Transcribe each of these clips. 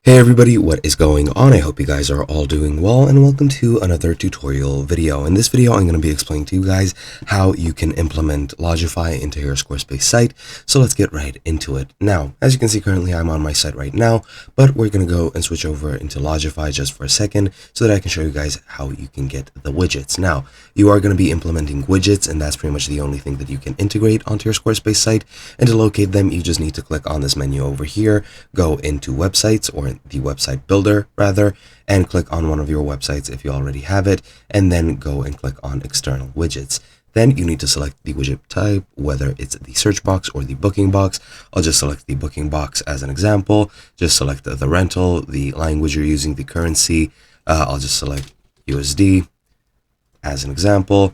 Hey everybody, what is going on? I hope you guys are all doing well, and welcome to another tutorial video. In this video, I'm going to be explaining to you guys how you can implement Lodgify into your Squarespace site. So let's get right into it. Now, as you can see, currently I'm on my site right now, but we're going to go and switch over into Lodgify just for a second so that I can show you guys how you can get the widgets. Now, you are going to be implementing widgets, and that's pretty much the only thing that you can integrate onto your Squarespace site. And to locate them, you just need to click on this menu over here, go into websites, or the website builder rather, and click on one of your websites if you already have it, and then go and click on external widgets. Then you need to select the widget type, whether it's the search box or the booking box. I'll just select the booking box as an example. Just select the rental, the language you're using, the currency. I'll just select USD as an example.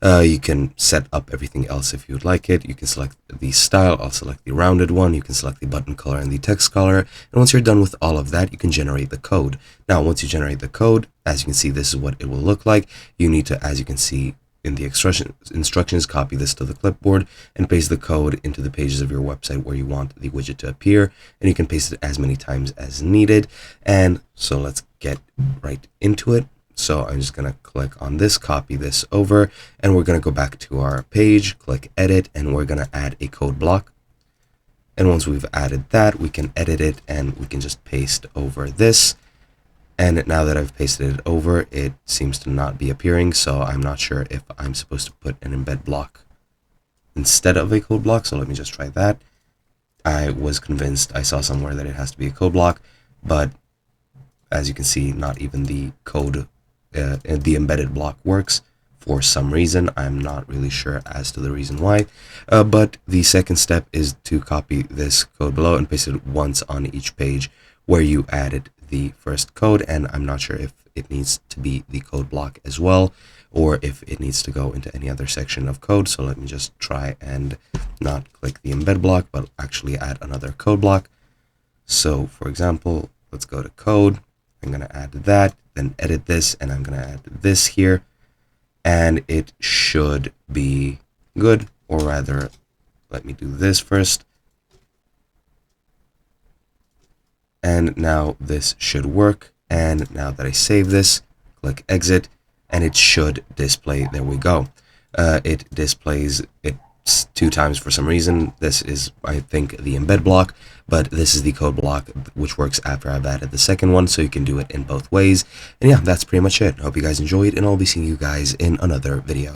You can set up everything else if you would like it. You can select the style. I'll select the rounded one. You can select the button color and the text color. And once you're done with all of that, you can generate the code. Now, once you generate the code, as you can see, this is what it will look like. You need to, as you can see in the instructions, copy this to the clipboard and paste the code into the pages of your website where you want the widget to appear. And you can paste it as many times as needed. And so let's get right into it. So I'm just going to click on this, copy this over, and we're going to go back to our page, click edit, and we're going to add a code block. And once we've added that, we can edit it and we can just paste over this. And now that I've pasted it over, it seems to not be appearing. So I'm not sure if I'm supposed to put an embed block instead of a code block. So let me just try that. I was convinced, I saw somewhere that it has to be a code block, but as you can see, not even the code the embedded block works for some reason. I'm not really sure as to the reason why, but the second step is to copy this code below and paste it once on each page where you added the first code. And I'm not sure if it needs to be the code block as well, or if it needs to go into any other section of code. So let me just try and not click the embed block, but actually add another code block. So for example, let's go to code. I'm going to add that, then edit this, and I'm going to add this here, and it should be good. Or rather, let me do this first. And now this should work. And now that I save this, click exit, and it should display. There we go. It displays it 2 times for some reason. This is, I think, the embed block, but this is the code block, which works after I've added the second one, so you can do it in both ways. And yeah, that's pretty much it. I hope you guys enjoyed, and I'll be seeing you guys in another video.